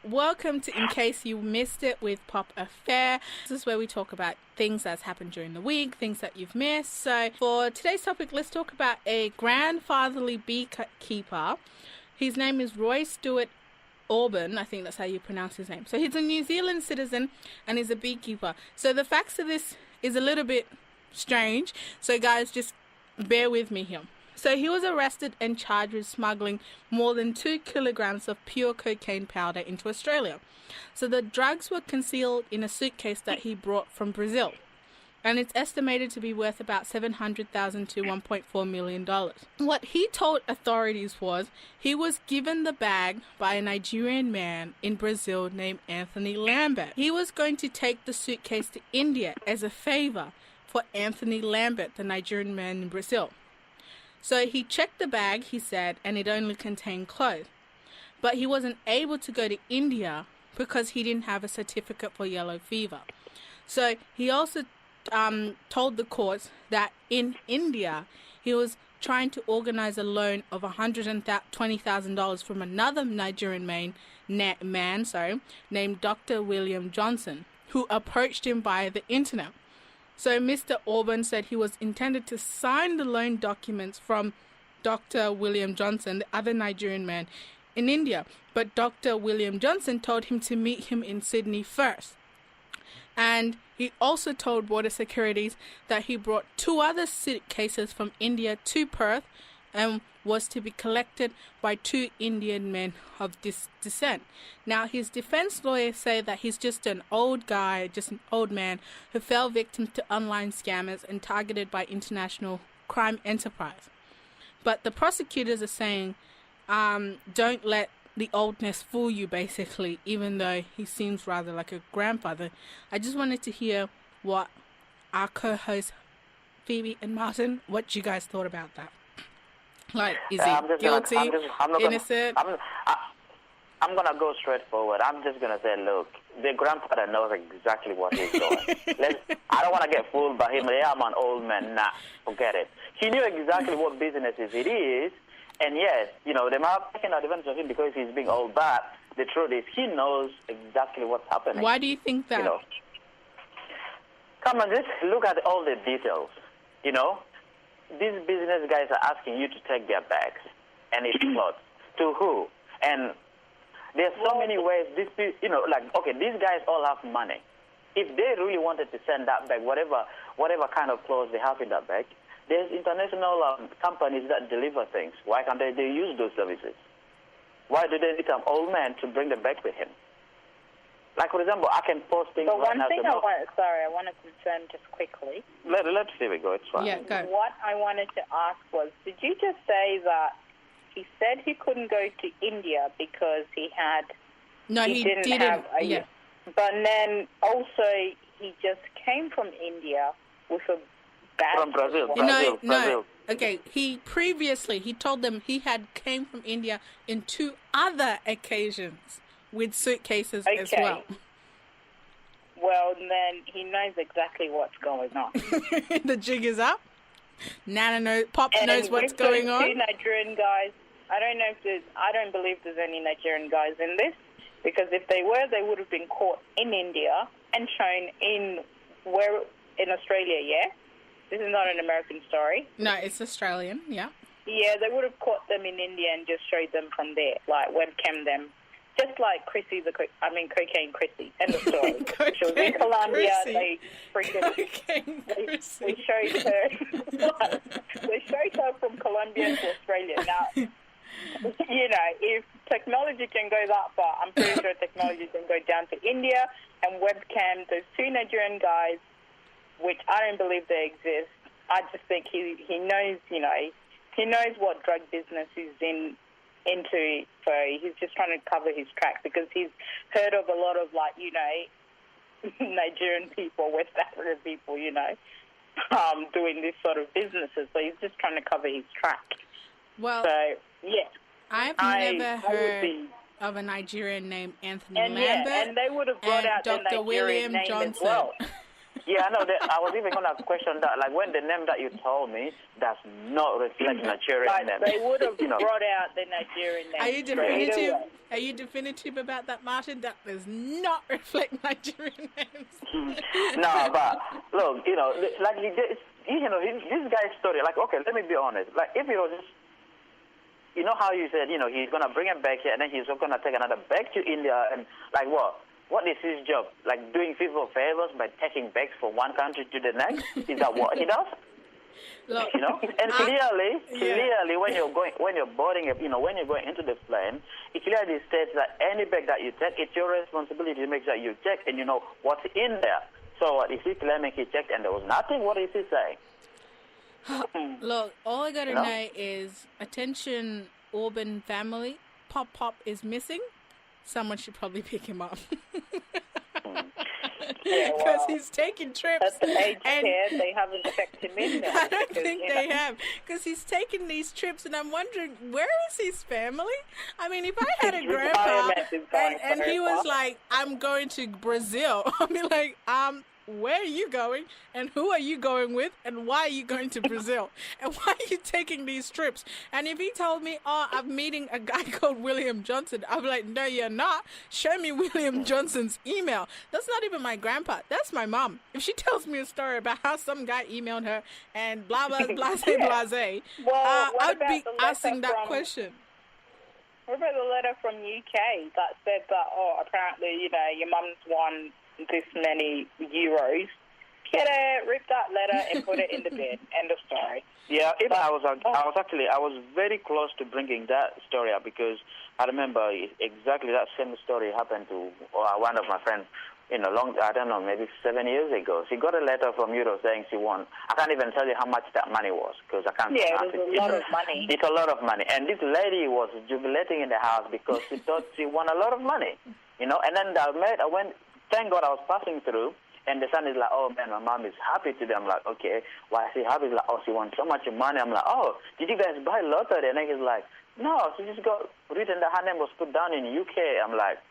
Welcome to In Case You Missed It with POPAFFAIR. This is where we talk about things that's happened during the week, things that you've missed. So for today's topic, let's talk about a grandfatherly beekeeper. His name is Roy Stuart Arbon. I think that's how you pronounce his name. So he's a New Zealand citizen and he's a beekeeper. So the facts of this is a little bit strange. So guys, just bear with me here. So he was arrested and charged with smuggling more than 2 kilograms of pure cocaine powder into Australia. So the drugs were concealed in a suitcase that he brought from Brazil. And it's estimated to be worth about $700,000 to $1.4 million. What he told authorities was he was given the bag by a Nigerian man in Brazil named Anthony Lambert. He was going to take the suitcase to India as a favor for Anthony Lambert, the Nigerian man in Brazil. So he checked the bag, he said, and it only contained clothes. But he wasn't able to go to India because he didn't have a certificate for yellow fever. So he also told the courts that in India, he was trying to organize a loan of $120,000 from another Nigerian man named Dr. William Johnson, who approached him via the internet. So Mr. Arbon said he was intended to sign the loan documents from Dr. William Johnson, the other Nigerian man in India. But Dr. William Johnson told him to meet him in Sydney first. And he also told border securities that he brought 2 other suitcases from India to Perth and was to be collected by 2 Indian men of descent. Now, his defense lawyers say that he's just an old guy, just an old man who fell victim to online scammers and targeted by international crime enterprise. But the prosecutors are saying, don't let the oldness fool you, basically, even though he seems rather like a grandfather. I just wanted to hear what our co-hosts, Pheobe and Martin, what you guys thought about that. Like, is he guilty, innocent? I'm going to go straight forward. I'm just going to say, look, the grandfather knows exactly what he's doing. I don't want to get fooled by him. Yeah, I'm an old man. Nah, forget it. He knew exactly what businesses it is. And yes, they might have taken advantage of him because he's being old. But the truth is, he knows exactly what's happening. Why do you think that? Come on, just look at all the details. These business guys are asking you to take their bags and it's clothes. To who? And there's so many ways. These guys all have money. If they really wanted to send that bag, whatever kind of clothes they have in that bag, there's international companies that deliver things. Why can't they use those services? Why do they need an old man to bring the bag with him? Like, for example, I can post things but right now. I want to confirm just quickly. Let's see it go. It's fine. Yeah, go. What I wanted to ask was, did you just say that he said he couldn't go to India because he had... No, he didn't. Yeah. But then also he just came from India with a bag. From Brazil. No. Okay, he told them he had came from India in 2 other occasions with suitcases as well. Well, then he knows exactly what's going on. The jig is up. Nana knows, Pop knows what's going on. 2 Nigerian guys. I don't believe there's any Nigerian guys in this, because if they were, they would have been caught in India and shown in Australia. Yeah, this is not an American story. No, it's Australian. Yeah. Yeah, they would have caught them in India and just showed them from there, like webcam them. Just like Cocaine Chrissy, end of story. She was in Colombia. They showed her. They showed her from Colombia to Australia. Now, if technology can go that far, I'm pretty sure technology can go down to India and webcam those 2 Nigerian guys, which I don't believe they exist. I just think he knows. He knows what drug business he's into, so he's just trying to cover his track, because he's heard of a lot of Nigerian people, West African people, doing this sort of businesses. So he's just trying to cover his track. Well, so yeah, I've never heard of a Nigerian named Anthony Lambert. And they would have brought out Dr. the Nigerian William name Johnson as well. Yeah, I know. I was even gonna question that. Like when the name that you told me does not reflect Nigerian name. They would have brought out the Nigerian name. Are you definitive? Are you definitive about that, Martin? That does not reflect Nigerian names. No, but look, like this guy's story. Like, okay, let me be honest. Like, if it was just, you know how you said, he's gonna bring it back here, and then he's gonna take another back to India, and like what? What is his job? Like doing people favors by taking bags from one country to the next? Is that what he does? Look, And clearly, when you're boarding, when you're going into the plane, it clearly states that any bag that you take, it's your responsibility to make sure you check and you know what's in there. So what is he claiming he checked and there was nothing? What is he saying? Look, all I gotta know is, attention, Arbon family, Poppop is missing. Someone should probably pick him up. Because he's taking trips. At the age 10, they haven't checked him in there. I don't think they have. Because he's taking these trips, and I'm wondering, where is his family? I mean, if I had a grandpa and he was like, I'm going to Brazil, I'd be like, where are you going, and who are you going with, and why are you going to Brazil, and why are you taking these trips? And if he told me, I'm meeting a guy called William Johnson, I'd be like, no, you're not. Show me William Johnson's email. That's not even my grandpa. That's my mom. If she tells me a story about how some guy emailed her and blah, blah, blase, blase, I'd be asking that question. What about the letter from UK that said that, apparently, your mum's won this many euros? Get it, rip that letter and put it in the bin. End of story. Yeah, even I was very close to bringing that story up, because I remember exactly that same story happened to one of my friends I don't know, maybe 7 years ago. She got a letter from Europe saying she won. I can't even tell you how much that money was, because I can't pronounce it. It was a lot of money. It's a lot of money. And this lady was jubilating in the house because she thought she won a lot of money, And then I went, thank God I was passing through, and the son is like, oh man, my mom is happy today. I'm like, okay, why is she happy? He's like, oh, she won so much money. I'm like, oh, did you guys buy lottery? And then he's like, no, she just got written that her name was put down in the UK. I'm like,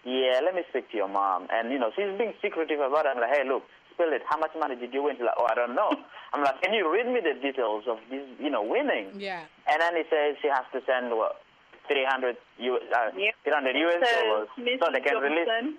yeah, let me speak to your mom. And, she's being secretive about it. I'm like, hey, look, spill it. How much money did you win? She's like, oh, I don't know. I'm like, can you read me the details of this, winning? Yeah. And then he says she has to send, what, 300 US dollars so they can release.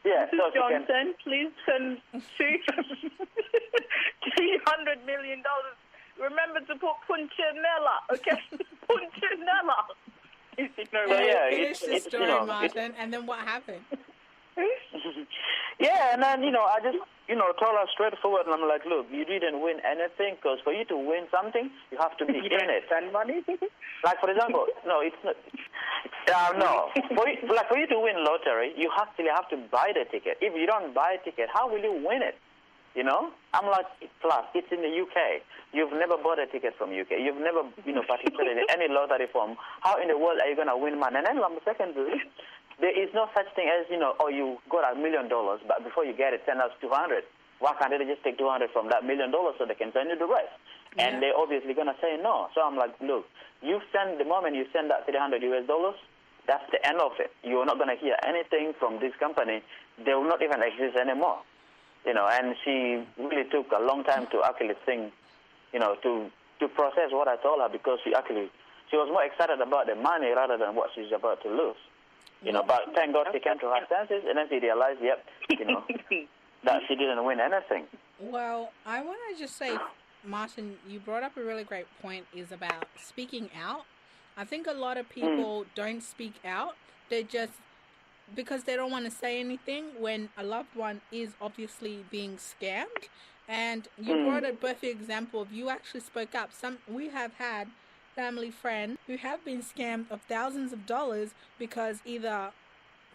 Yeah, Mrs. Johnson, please send $300 million. Remember to put Punchinella, okay? Punchinella. Finish the story, Martin, and then what happened? Yeah, and then, I just, told her straightforward, and I'm like, look, you didn't win anything, because for you to win something, you have to be in it. Spend money? Like, for example, no, it's not. No. For you to win lottery, you actually have to buy the ticket. If you don't buy a ticket, how will you win it? I'm like, plus, it's in the UK. You've never bought a ticket from UK. You've never, participated in any lottery form. How in the world are you going to win money? And then, secondly, there is no such thing as, you got $1 million, but before you get it, send us 200. Why can't they just take 200 from that $1 million so they can send you the rest? Yeah. And they're obviously going to say no. So I'm like, look, the moment you send that $300 US, that's the end of it. You're not going to hear anything from this company. They will not even exist anymore. And she really took a long time to actually think, to process what I told her, because she was more excited about the money rather than what she's about to lose. But thank God she came to her senses, and then she realized, that she didn't win anything. Well, I want to just say, Martin, you brought up a really great point, is about speaking out. I think a lot of people don't speak out. They just, because they don't want to say anything when a loved one is obviously being scammed. And you brought a perfect example of, you actually spoke up. We have had family friends who have been scammed of thousands of dollars because either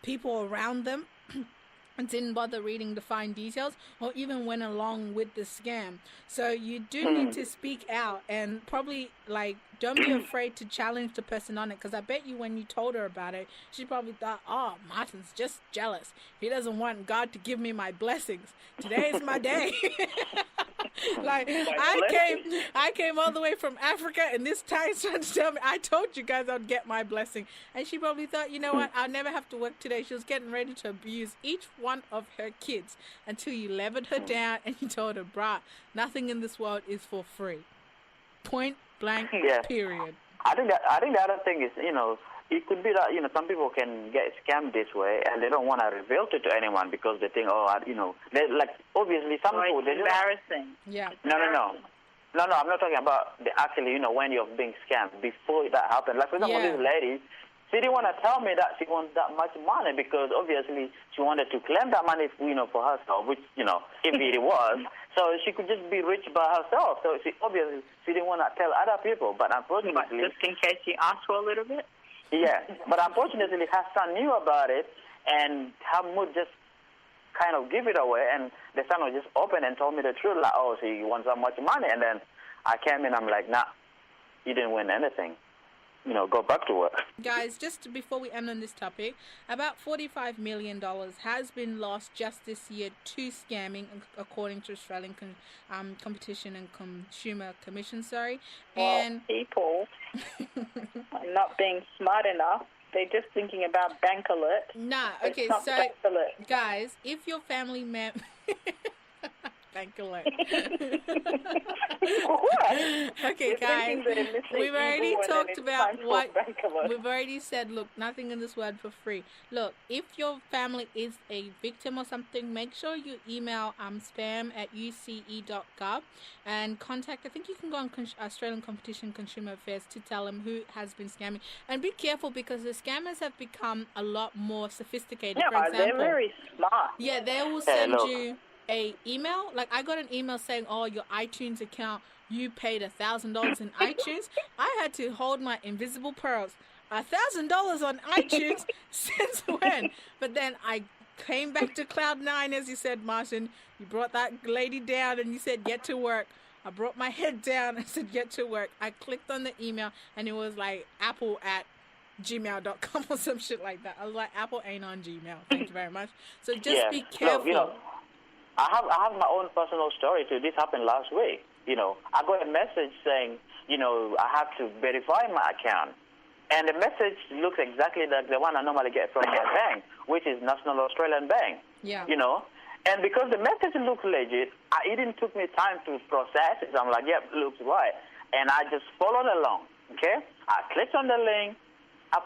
people around them didn't bother reading the fine details, or even went along with the scam. So you do need to speak out, and probably, don't be afraid to challenge the person on it, because I bet you when you told her about it, she probably thought, oh, Martin's just jealous. He doesn't want God to give me my blessings. Today is my day. Like I came all the way from Africa, and this Thai's trying to tell me, I told you guys I'd get my blessing. And she probably thought, you know what, I'll never have to work today. She was getting ready to abuse each one of her kids until you levered her down and you told her, brah, nothing in this world is for free. Point blank, period. I think the other thing is, it could be that, some people can get scammed this way and they don't want to reveal it to anyone because they think, they like, obviously some people, it's embarrassing. Yeah. No, I'm not talking about the actually, when you're being scammed before that happened. Like, for example, this lady, she didn't want to tell me that she wants that much money because obviously she wanted to claim that money, for herself, which, if it was. So she could just be rich by herself. So she didn't want to tell other people. But unfortunately... Just in case she asked for a little bit? Yeah. But unfortunately, her son knew about it, and her mood just kind of give it away. And the son was just open and told me the truth, like, oh, she wants that much money. And then I came in, I'm like, nah, you didn't win anything. Go back to work. Guys, just before we end on this topic, about $45 million has been lost just this year to scamming, according to Australian Competition and Consumer Commission. And people are not being smart enough. They're just thinking about bank alert. Nah, okay, so guys, if your family member... Bank alert. Okay, guys, we've already talked about we've already said. Look, nothing in this world for free. Look, if your family is a victim or something, make sure you email spam@uce.gov and contact. I think you can go on Australian Competition Consumer Affairs to tell them who has been scamming. And be careful because the scammers have become a lot more sophisticated. Yeah, for example, they're very smart. Yeah, they will send you a email. Like, I got an email saying, oh, your iTunes account, you paid $1,000 in iTunes. I had to hold my invisible pearls. $1,000 on iTunes? Since when? But then I came back to Cloud9, as you said, Martin. You brought that lady down and you said, get to work. I brought my head down and said, get to work. I clicked on the email and it was like apple@gmail.com or some shit like that. I was like, Apple ain't on Gmail. Thank you very much. So just be careful. I have my own personal story too. This happened last week. I got a message saying, I have to verify my account. And the message looks exactly like the one I normally get from my bank, which is National Australian Bank. Yeah. And because the message looks legit, it didn't took me time to process it. I'm like, yep, looks right. And I just followed along, okay? I clicked on the link. I,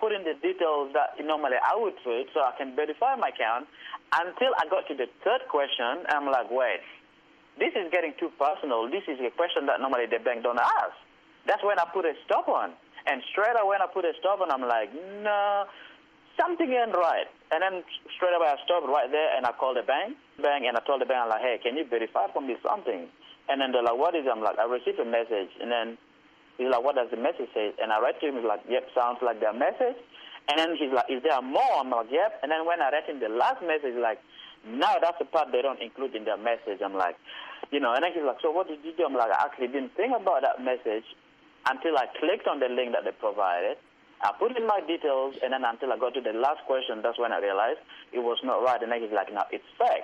put in the details that normally I would put so I can verify my account until I got to the third question. And I'm like, wait, this is getting too personal. This is a question that normally the bank don't ask. That's when I put a stop on. And straight away when I put a stop on, I'm like, no, something ain't right. And then straight away I stopped right there and I called the bank, and I told the bank, I'm like, hey, can you verify for me something? And then they're like, what is it? I'm like, I received a message. And then he's like, what does the message say? And I read to him, he's like, yep, sounds like their message. And then he's like, is there more? I'm like, yep. And then when I read him the last message, like, no, that's the part they don't include in their message. I'm like, and then he's like, so what did you do? I'm like, I actually didn't think about that message until I clicked on the link that they provided. I put in my details, and then until I got to the last question, that's when I realized it was not right. And then he's like, no, it's fake.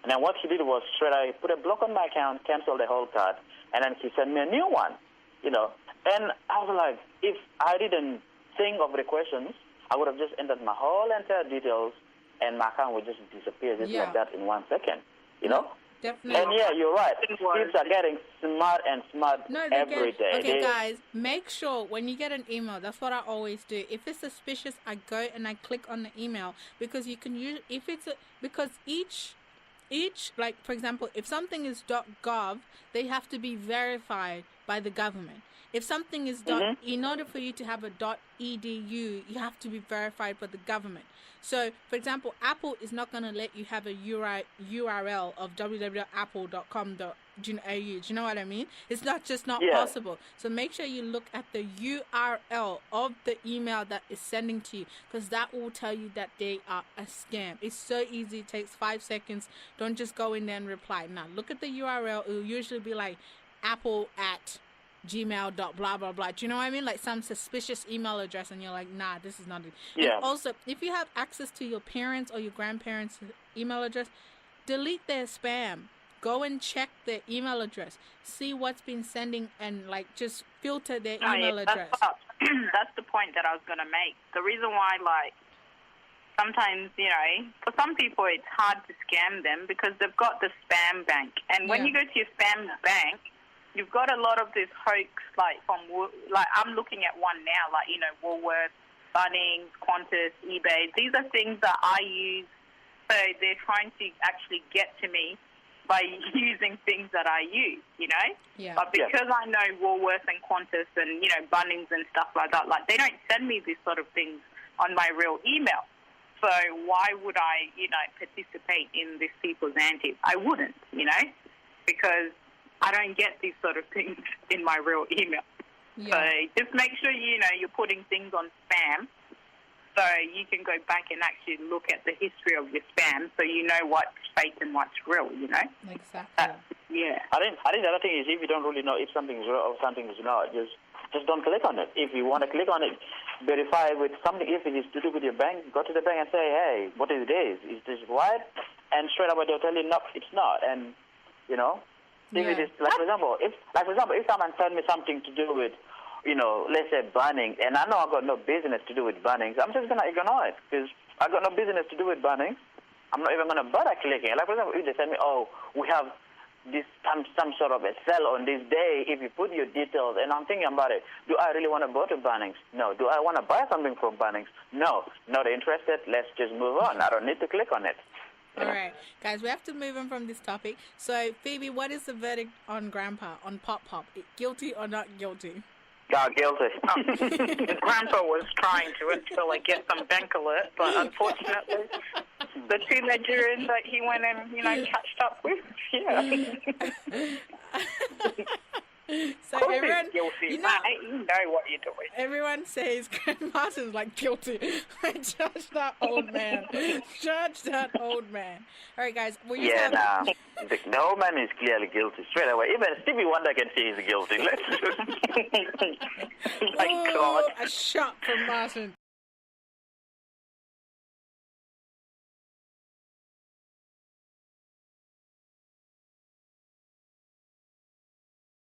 And then what he did was straight away put a block on my account, canceled the whole card, and then he sent me a new one, And I was like, if I didn't think of the questions, I would have just entered my whole entire details, and my account would just disappear like that in 1 second, Definitely. And yeah, you're right. Kids are getting smart and smart every day. Okay, guys, make sure when you get an email, that's what I always do. If it's suspicious, I go and I click on the email because you can use because each like for example, if something is .gov, they have to be verified by the government. If something is in order for you to have a .edu, you have to be verified by the government. So, for example, Apple is not going to let you have a URL of www.apple.com.au. Do you know what I mean? It's not possible. So make sure you look at the URL of the email that is sending to you, because that will tell you that they are a scam. It's so easy. It takes 5 seconds. Don't just go in there and reply. Now, look at the URL. It will usually be like apple@gmail.blah blah blah. Do you know what I mean? Like some suspicious email address, and you're like, nah, this is not it. Yeah. And also, if you have access to your parents or your grandparents' email address, delete their spam. go and check their email address, see what's been sending, and like just filter their Oh, email yeah, address. that's the point that I was going to make. The reason why, like, sometimes, you know, for some people it's hard to scam them because they've got the spam bank. And when you go to your spam bank, you've got a lot of this hoax, like, I'm looking at one now, like, you know, Woolworths, Bunnings, Qantas, eBay. These are things that I use, so they're trying to actually get to me by using things that I use, you know? Yeah. But because I know Woolworths and Qantas and, you know, Bunnings and stuff like that, like, they don't send me this sort of things on my real email. So why would I, you know, participate in these people's antics? I wouldn't, you know, because I don't get these sort of things in my real email. Yeah. So just make sure, you know, you're putting things on spam so you can go back and actually look at the history of your spam so you know what's fake and what's real, you know? Exactly. Yeah. I think the other thing is if you don't really know if something is real or something is not, just don't click on it. If you want to click on it, verify with something. If it is to do with your bank, go to the bank and say, hey, what is this? Is this right? And straight away they'll tell you, no, it's not. And, you know, if it is, like for example, if someone sends me something to do with, you know, let's say Bunnings, and I know I've got no business to do with Bunnings, I'm just going to ignore it because I've got no business to do with Bunnings. I'm not even going to bother clicking. Like, for example, if they send me, oh, we have this some sort of a sale on this day, if you put your details, and I'm thinking about it, do I really want to go to Bunnings? No. Do I want to buy something from Bunnings? No. Not interested. Let's just move on. I don't need to click on it. All right, guys, we have to move on from this topic. So, Phoebe, what is the verdict on Grandpa, on Poppop? Guilty or not guilty? Guilty. Grandpa was trying to until I get some bank alert, but unfortunately, the two Nigerians that he went and, you know, catched up with, So Of course everyone, he's guilty, you know, mate. You know what you're doing. everyone says Martin's like guilty. Judge that old man. Judge that old man. All right, guys. We used to have- The whole man is clearly guilty straight away. Even Stevie Wonder can see he's guilty. Let's just... My God. A shot from Martin.